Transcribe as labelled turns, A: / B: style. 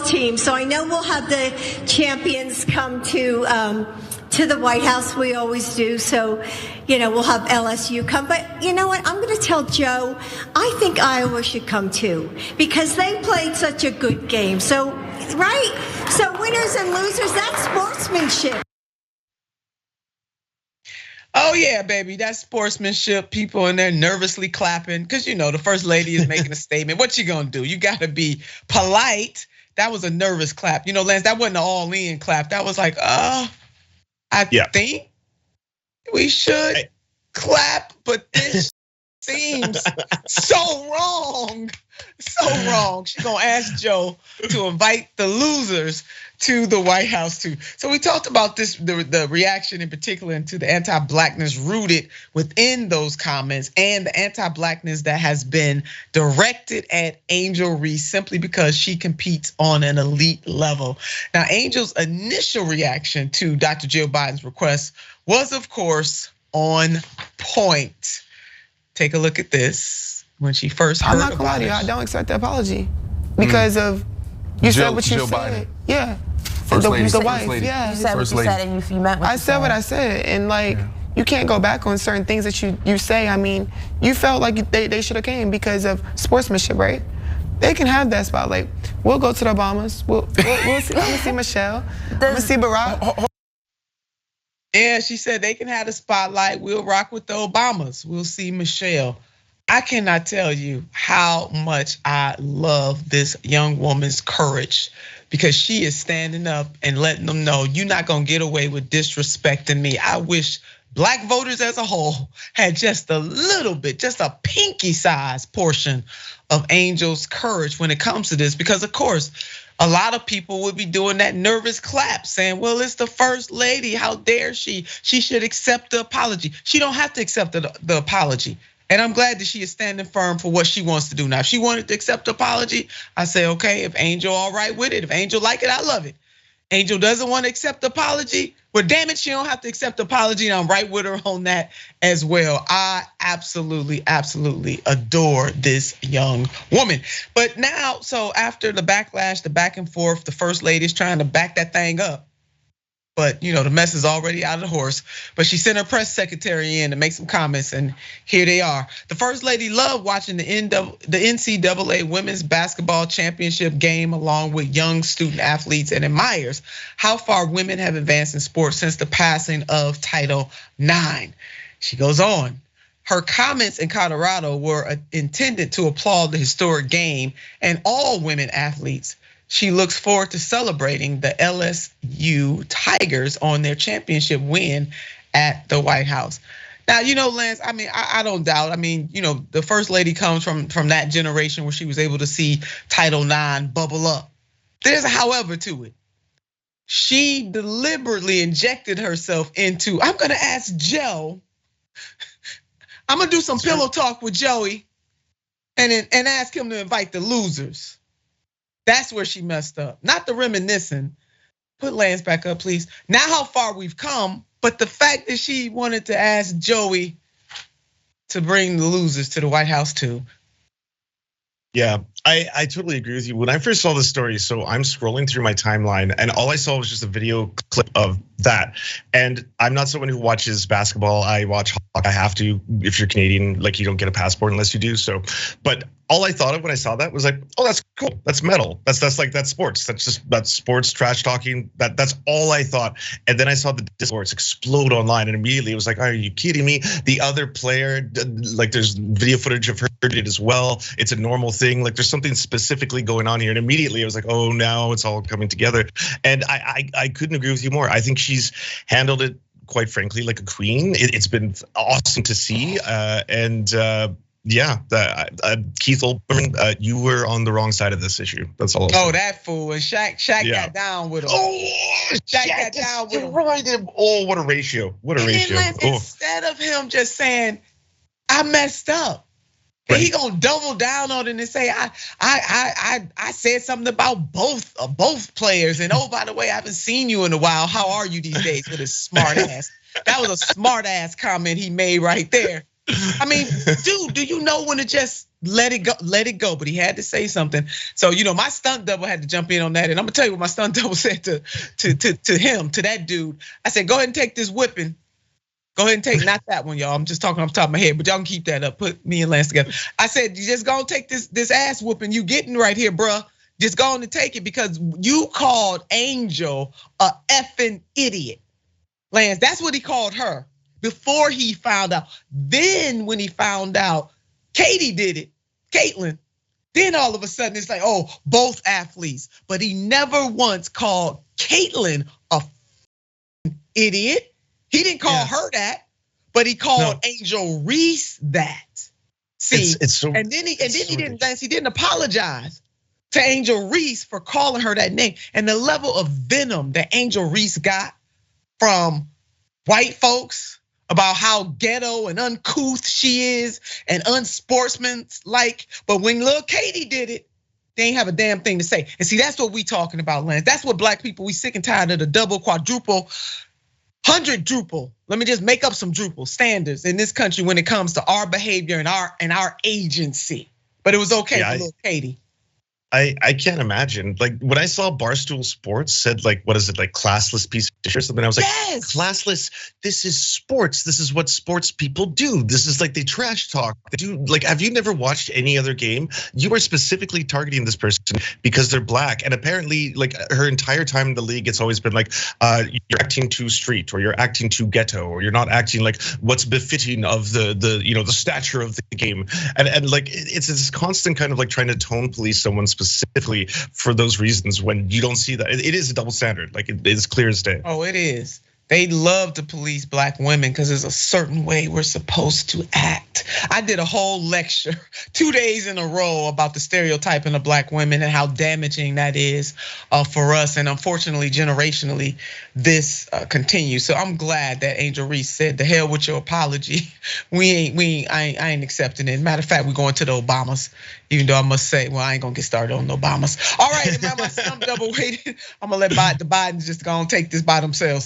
A: team. So I know we'll have the champions come to the White House. We always do. So, we'll have LSU come. But you know what? I'm going to tell Joe, I think Iowa should come too, because they played such a good game. So, right? So winners and losers, that's sportsmanship.
B: Oh yeah, baby, that's sportsmanship. People in there nervously clapping because the first lady is making a statement. What you gonna do? You gotta be polite. That was a nervous clap. Lance, that wasn't an all-in clap. That was like, I think we should clap, but this seems so wrong. So wrong. She's gonna ask Joe to invite the losers to the White House too. So we talked about this, the reaction in particular, into the anti-blackness rooted within those comments, and the anti-blackness that has been directed at Angel Reese simply because she competes on an elite level. Now, Angel's initial reaction to Dr. Jill Biden's request was, of course, on point. Take a look at this. When she first heard
C: I'm not gonna lie to you, I don't accept the apology because of you said what you
D: Jill
C: said.
D: Biden.
C: Yeah.
D: First lady.
C: The wife, yeah.
E: You said what you said and you meant what
C: I said what I said, and you can't go back on certain things that you say. I mean, you felt like they should have came because of sportsmanship, right? They can have that spotlight. We'll go to the Obamas. We'll see. I'm gonna see Michelle. I'm gonna see Barack.
B: Yeah, she said they can have the spotlight. We'll rock with the Obamas. We'll see Michelle. I cannot tell you how much I love this young woman's courage, because she is standing up and letting them know you're not gonna get away with disrespecting me. I wish Black voters as a whole had just a little bit, just a pinky size portion of Angel's courage when it comes to this, because of course, a lot of people would be doing that nervous clap saying, well, it's the first lady, how dare she? She should accept the apology. She don't have to accept the apology. And I'm glad that she is standing firm for what she wants to do. Now, if she wanted to accept the apology, I say, okay, if Angel all right with it, if Angel like it, I love it. Angel doesn't want to accept the apology, well, damn it, she don't have to accept the apology, and I'm right with her on that as well. I absolutely, absolutely adore this young woman. But now, so after the backlash, the back and forth, the first lady is trying to back that thing up. But the mess is already out of the horse. But she sent her press secretary in to make some comments, and here they are. The first lady loved watching the NCAA Women's Basketball Championship game along with young student athletes, and admires how far women have advanced in sports since the passing of Title IX. She goes on. Her comments in Colorado were intended to applaud the historic game and all women athletes. She looks forward to celebrating the LSU Tigers on their championship win at the White House. Now, Lance, I mean, I don't doubt. I mean, the first lady comes from that generation where she was able to see Title IX bubble up. There's a however to it. She deliberately injected herself into, I'm gonna ask Joe, I'm gonna do some pillow talk with Joey and ask him to invite the losers. That's where she messed up, not the reminiscing. Put Lance back up, please. Now how far we've come, but the fact that she wanted to ask Joey to bring the losers to the White House too.
D: Yeah, I totally agree with you. When I first saw this story, so I'm scrolling through my timeline and all I saw was just a video clip of that. And I'm not someone who watches basketball. I watch hockey. I have to. If you're Canadian, you don't get a passport unless you do so. But all I thought of when I saw that was like, oh, that's cool. That's metal. That's sports. That's sports trash talking. That's all I thought. And then I saw the discourse explode online, and immediately it was like, are you kidding me? The other player, there's video footage of her did it as well. It's a normal thing. There's something specifically going on here. And immediately I was like, oh, now it's all coming together. And I couldn't agree with you more. I think she's handled it, quite frankly, like a queen. It's been awesome to see. Yeah, Keith Olbermann, you were on the wrong side of this issue. That's all.
B: Oh, that fool! And Shaq got down with him. Oh, Shaq got down with him.
D: Right. Oh, what a ratio! What a ratio!
B: Instead of him just saying, "I messed up," right. He gonna double down on it and say, "I said something about both players." And oh, by the way, I haven't seen you in a while. How are you these days? With his smart ass. That was a smart ass comment he made right there. I mean, dude, do you know when to just let it go? Let it go. But he had to say something. So my stunt double had to jump in on that. And I'm gonna tell you what my stunt double said to him, to that dude. I said, go ahead and take this whipping. Go ahead and take, not that one, y'all. I'm just talking off the top of my head, but y'all can keep that up. Put me and Lance together. I said, you just go and take this ass whooping you getting right here, bruh. Just go on and take it because you called Angel a effing idiot. Lance, that's what he called her before he found out. Then when he found out Katie did it, Caitlin, then all of a sudden it's like, oh, both athletes. But he never once called Caitlin a idiot. He didn't call her that, but he called Angel Reese that. See,
D: it's so,
B: and then he didn't apologize to Angel Reese for calling her that name. And the level of venom that Angel Reese got from white folks about how ghetto and uncouth she is and unsportsmanlike. But when little Katie did it, they ain't have a damn thing to say. And see, that's what we talking about, Lance. That's what black people, we sick and tired of the double, quadruple, 100-druple. Let me just make up some druple standards in this country when it comes to our behavior and our agency. But it was okay for little Katie.
D: I can't imagine. Like when I saw Barstool Sports said like, what is it, like classless piece of shit or something? I was like, classless, this is sports. This is what sports people do. This is like they trash talk. They do, like, have you never watched any other game? You are specifically targeting this person because they're black. And apparently like her entire time in the league, it's always been like, you're acting too street or you're acting too ghetto or you're not acting like what's befitting of the stature of the game. And like, it's this constant kind of like trying to tone police someone specifically for those reasons when you don't see that. It is a double standard, like it is clear as day.
B: Oh, it is. They love to police black women because there's a certain way we're supposed to act. I did a whole lecture 2 days in a row about the stereotyping of black women and how damaging that is for us. And unfortunately, generationally, this continues. So I'm glad that Angel Reese said, "The hell with your apology. I ain't accepting it." Matter of fact, we're going to the Obamas. Even though I must say, well, I ain't gonna get started on the Obamas. All right, my stump double weighted. I'm gonna let the Bidens just go and take this by themselves.